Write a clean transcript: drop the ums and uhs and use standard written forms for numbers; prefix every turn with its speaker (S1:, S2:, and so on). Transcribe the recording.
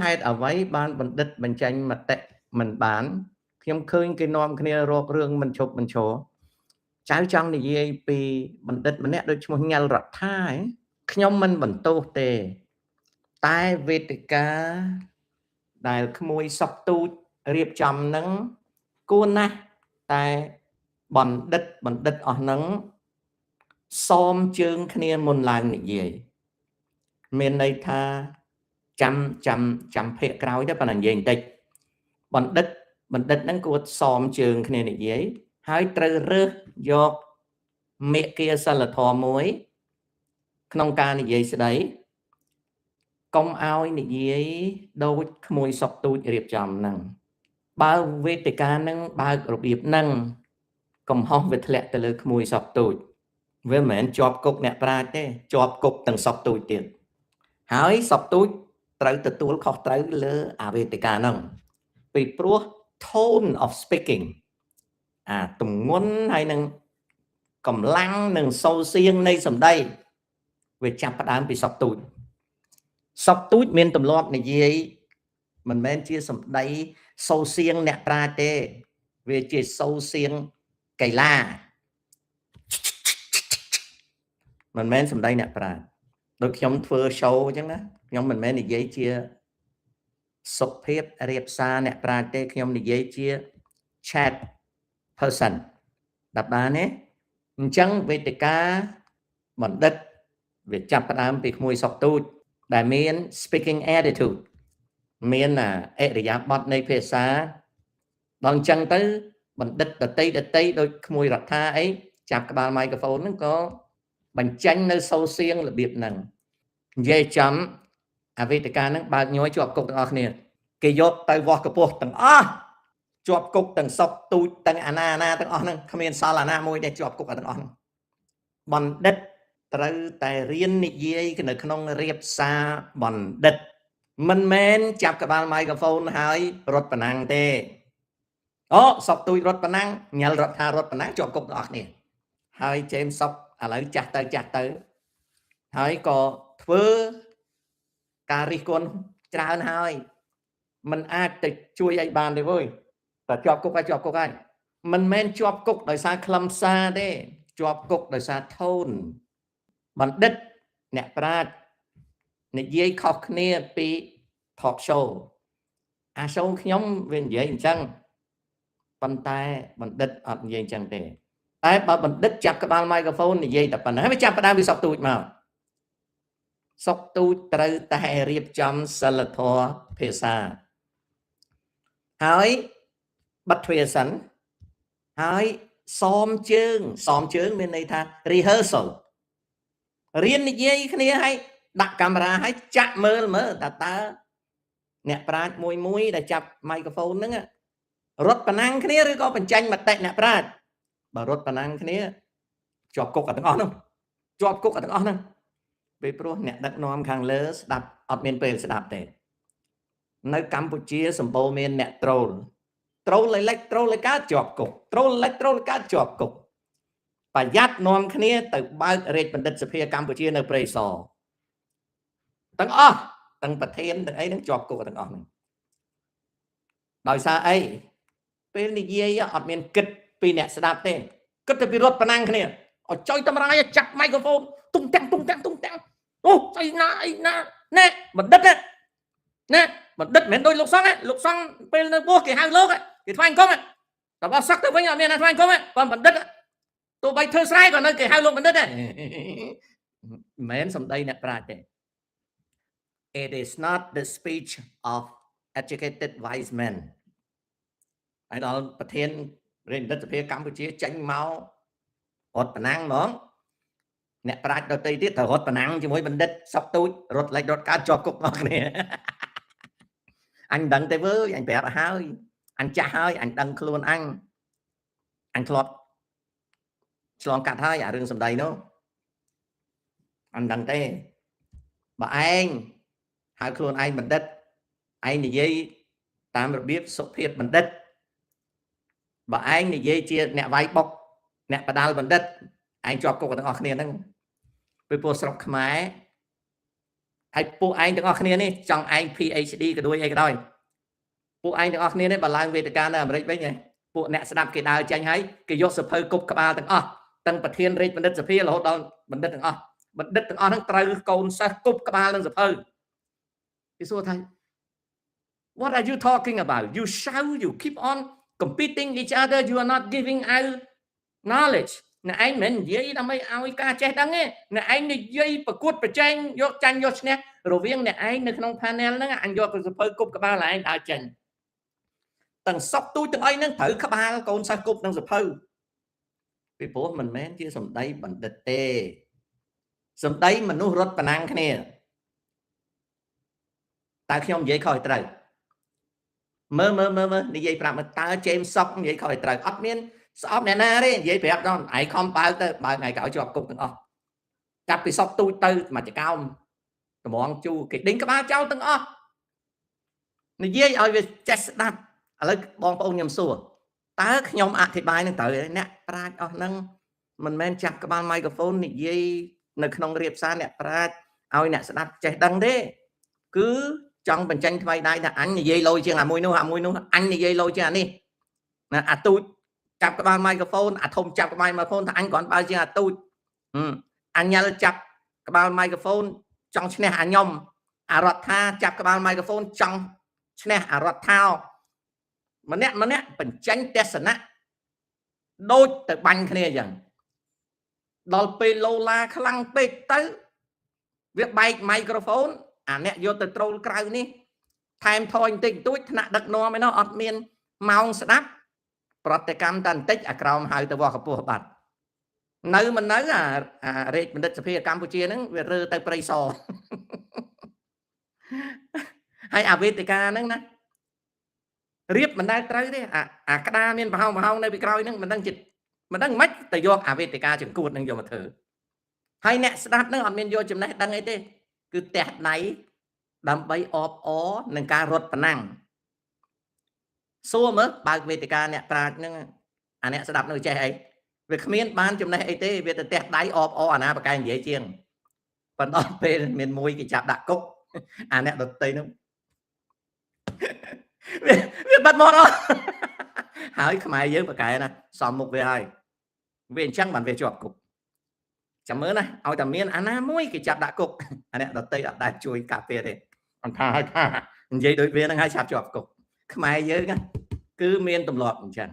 S1: ហេតុអ្វីបានបណ្ឌិតបញ្ចេញមតិមិនបានខ្ញុំឃើញគេនាំគ្នារករឿងមិនឈប់មិនឈរចៅចង់និយាយពីបណ្ឌិតម្នាក់ដូចឈ្មោះញ៉ាល់រដ្ឋាខ្ញុំមិនបន្ទោសទេតែវេទិកាដែលក្មួយសុកទូចរៀបចំនឹងគួរណាស់តែបណ្ឌិតអស់នឹងសមជើងគ្នាមុនឡើងនិយាយមានន័យថាចាំភាកក្រោយទៅប៉ុណ្ណឹងនិយាយបន្តិចបណ្ឌិតហ្នឹងគួរសមជើងគ្នានិយាយហើយត្រូវរើសយកមេគាសិលធម៌មួយក្នុងការនិយាយស្ដីកុំឲ្យនិយាយដូចក្មួយសុកទូចរៀបចំហ្នឹងបើវេទិកាហ្នឹងបើករបៀបហ្នឹងកំហុសវាធ្លាក់ទៅលើក្មួយសុកទូចវាមិនមែនជាប់គុកអ្នកប្រាជ្ញទេជាប់គុកទាំងសុកទូចទៀតហើយសុកទូចត្រូវទទួលខុសត្រូវលើអាវេទិកាហ្នឹងពីព្រោះ tone of speaking ទម្ងន់ហើយនឹងកម្លាំងនិងសូរសៀងនៃសម្ដីវាចាប់ផ្ដើមពីសុកទូចមានទម្លាប់និយាយមិនមែនជាសម្ដីសូរសៀងអ្នកប្រាជ្ញទេវាជាសូរសៀងកីឡាមិនមែនសម្ដីអ្នកប្រាជ្ញដូចខ្ញុំធ្វើ show អញ្ចឹងណាខ្ញុំមិនមែននិយាយជាសុភាពរៀបសារអ្នកប្រាជ្ញទេខ្ញុំនិយាយជា chat person ដល់បានទេអញ្ចឹងវេទិកាបណ្ឌិតវាចាប់ផ្ដើមពីក្មួយសុកទូចដែលមាន speaking attitude មានអរិយាប័ត្រនៃភាសាដល់អញ្ចឹងទៅបណ្ឌិតដតីដូចក្មួយរដ្ឋាអីចាប់ក្បាល microphone ហ្នឹងក៏បញ្ចេញនៅសូរសៀងរបៀបហ្នឹងនិយាយចំអាវេទិកាហ្នឹងបើកញយជាប់គុកទាំងអស់គ្នាគេយកទៅវាស់កពស់ទាំងអស់ជាប់គុកទាំងសុកទូចទាំងអាណាទាំងអស់ហ្នឹងគ្មានសល់អាណាមួយដែលជាប់គុកទាំងអស់ហ្នឹងបណ្ឌិតត្រូវតែរៀននិយាយនៅក្នុងរៀបសារបណ្ឌិតមិនមែនចាប់ក្បាល microphone ហើយរត់ប៉ុណ្ណឹងទេសុកទូចរត់ប៉ុណ្ណឹងញ៉ាល់រដ្ឋារត់ប៉ុណ្ណឹងជាប់គុកទាំងអស់គ្នាហើយជេមសុកឥឡូវចាស់ទៅហើយក៏ធ្វើការរិះគន់ច្រើនហើយมันអាចទៅជួយអីបានទេវើយតែជាប់គុកហើយមិនមែនជាប់គុកដោយសារខ្លឹមសារទេជាប់គុកដោយសារ tone បណ្ឌិតអ្នកប្រាជ្ញនិយាយខុសគ្នាពី talk show show ខ្ញុំវានិយាយអញ្ចឹងប៉ុន្តែបណ្ឌិតអត់និយាយអញ្ចឹងទេតែបើបណ្ឌិតចាប់ក្បាល microphone និយាយតែប៉ុណ្ណឹងវាចាប់ផ្ដើមពីសុកទូចមកសុកទូចត្រូវតែរៀបចំសិលធម៌ភាសាហើយបិទទ្វារសិនហើយសមជើងមានន័យថា rehearsal រៀននិយាយគ្នាហើយដាក់កាមេរ៉ាហើយចាក់មើលតើអ្នកប្រាជ្ញមួយដែលចាប់ microphone ហ្នឹងរត់ប៉ុណ្ណឹងគ្នាឬក៏បញ្ចេញមតិអ្នកប្រាជ្ញបើរត់ប៉ុណ្ណឹងគ្នាជាប់គុកទាំងអស់ហ្នឹងពីព្រោះអ្នកដឹកនាំខាងលើស្ដាប់អត់មានពេលស្ដាប់ទេនៅកម្ពុជាសម្បូរមានអ្នកtrollឲ្យលិចtrollឲ្យកើតជាប់គុកtrollឲ្យកើតជាប់គុកប្រយ័ត្ននាំគ្នាទៅបើករាជបណ្ឌិតសភាកម្ពុជានៅព្រៃសរទាំងអស់ទាំងប្រធានទាំងអីហ្នឹងជាប់គុកទាំងអស់ហ្នឹងដោយសារអីពេលនិយាយអត់មានគិតពីអ្នកស្ដាប់ទេគិតទៅពីរត់ប៉ុណ្ណឹងគ្នាឲ្យចុយតម្រាយចាប់ microphone ទុំតាំងស្អីណាណែបណ្ឌិតណាបណ្ឌិតមិនមែនដូចលោកសង្ឃពេលនៅពោះគេហៅលោកគេថ្វាយអង្គមតែបើសឹកទៅវិញអត់មានណាថ្វាយអង្គមប៉ុន្តែបណ្ឌិតទោះបីធ្វើស្រែក៏នៅគេហៅលោកបណ្ឌិតដែរមិនមែនសម្ដីអ្នកប្រាជ្ញទេ It is not the speech of educated wise men ហើយដល់ប្រធានរាជបណ្ឌិតសភាកម្ពុជាចេញមករត់ប៉ុណ្ណឹងហ្មងអ្នកប្រាជ្ញដទៃទៀតទៅរត់ប៉ុណ្ណឹងជាមួយបណ្ឌិតសុកទូចរត់លេចរត់កើតជាប់គុកមកគ្នាអញដឹងទេវើយអញប្រាប់ហើយអញចាស់ហើយអញដឹងខ្លួនអញធ្លាប់ឆ្លងកាត់ហើយអារឿងសម្ដីនោះអញដឹងទេបើឯងហៅខ្លួនឯងបណ្ឌិតឯងនិយាយតាមរបៀបសុភាពបណ្ឌិតបើឯងនិយាយជាអ្នកវាយបុកអ្នកបដាល់បណ្ឌិតឯងជាប់គុកទាំងអស់គ្នាហ្នឹងពីព្រោះស្រុកខ្មែរ ហើយពួកឯងទាំងអស់គ្នានេះចង់ឯង PhD ក៏ដូចអីក៏ដោយពួកឯងទាំងអស់គ្នានេះបើឡើងវេទិកានៅអាមេរិកវិញពួកអ្នកស្ដាប់គេដើរចេញហើយគេយកសភៅគប់ក្បាលទាំងអស់ទាំងប្រធានរាជបណ្ឌិតសភារហូតដល់បណ្ឌិតទាំងអស់ហ្នឹងត្រូវកូនសិស្សគប់ក្បាលនឹងសភៅគេសួរថា What are you talking about? You shout, you keep on competing each other, you are not giving out knowledge. អ្នកឯងមិននិយាយដើម្បីឲ្យការចេះដឹងទេអ្នកឯងនិយាយប្រកួតប្រជែងយកចាញ់យកឈ្នះរវាងអ្នកឯងនៅក្នុង panel ហ្នឹងអញយកសភៅគប់ក្បាលឯងដើរចេញទាំងសពទូចទាំងអីហ្នឹងត្រូវក្បាលកូនសិស្សគប់នឹងសភៅពីព្រោះមិនមែនជាសម្ដីបណ្ឌិតទេសម្ដីមនុស្សរត់ប្រណាំងគ្នាតើខ្ញុំនិយាយខុសត្រូវមើលនិយាយប្រាប់មើលតើ James Sock និយាយខុសត្រូវអត់មានស្អប់អ្នកណាទេនិយាយប្រាប់ដល់ឯងខំបើទៅបើថ្ងៃក្រោយជាប់គុកទាំងអស់ចាប់ពីសពទូចទៅមកចកោមតម្រងជូគេដេញក្បាលចោលទាំងអស់និយាយឲ្យវាចេះស្ដាប់ឥឡូវបងប្អូនខ្ញុំសួរតើខ្ញុំអធិប្បាយនឹងត្រូវអ្នកប្រាជ្ញអស់ហ្នឹងមិនមែនចាប់ក្បាលមីក្រូហ្វូននិយាយនៅក្នុងរៀបសារអ្នកប្រាជ្ញឲ្យអ្នកស្ដាប់ចេះដឹងទេគឺចង់បញ្ចេញថ្មីដៃថាអញនិយាយលយជាងអាមួយនោះអញនិយាយលយជាងអានេះណាអាទូចចាប់ក្បាលមីក្រូហ្វូនអាធំចាប់ក្បាលមីក្រូហ្វូនថាអញគ្រាន់បើជាងអាទូចអញញ៉ាល់ចាប់ក្បាលមីក្រូហ្វូនចង់ឈ្នះអាខ្ញុំអារដ្ឋាចាប់ក្បាលមីក្រូហ្វូនចង់ឈ្នះអារដ្ឋាម្នាក់បញ្ចេញទស្សនៈដូចទៅបាញ់គ្នាអញ្ចឹងដល់ពេលឡូឡាខ្លាំងពេកទៅវាបែកមីក្រូហ្វូនអាអ្នកយកទៅត្រូលក្រៅនេះថែមថយបន្តិចបន្តួចថ្នាក់ដឹកនាំឯណោះអត់មានម៉ោងស្ដាប់ប្រតិកម្មតែបន្តិចអាក្រោមហៅទៅវោះកពស់បាត់នៅមិននៅអារាជបណ្ឌិតសភាកម្ពុជាហ្នឹងវារើទៅព្រៃសហើយអាវេទិកាហ្នឹងណារៀបមិនដែលត្រូវទេអាក្តារមានប្រហោងនៅពីក្រោយហ្នឹងមិនដឹងមិនទៅយកអាវេទិកាចង្កួតហ្នឹងយកមកធ្វើហើយអ្នកស្ដាប់ហ្នឹងអត់មានយកចំណេះដឹងអីទេគឺទះដៃដើម្បីអបអរនឹងការរត់ប្រណាំងសួរមើលបើកវេទិកាអ្នកប្រាជ្ញហ្នឹងអាអ្នកស្ដាប់នៅចេះអីវាគ្មានបានចំណេះអីទេវាទៅទះដៃអបអរអាណាបកែនិយាយជាងប៉ុន្តែពេលមានមួយគេចាប់ដាក់គុកអាអ្នកដតីហ្នឹងវាបាត់មកអស់ហើយខ្មែរយើងបកែណាសំមុខវាហើយវាអញ្ចឹងបានវាជាប់គុកចាំមើលណាឲ្យតែមានអាណាមួយគេចាប់ដាក់គុកអាអ្នកដតីអត់ដែលជួយការពារទេអន្តថានិយាយដូចវាហ្នឹងហើយចាប់ជាប់គុកខ្មែរយើងគឺមានទម្លាប់អញ្ចឹង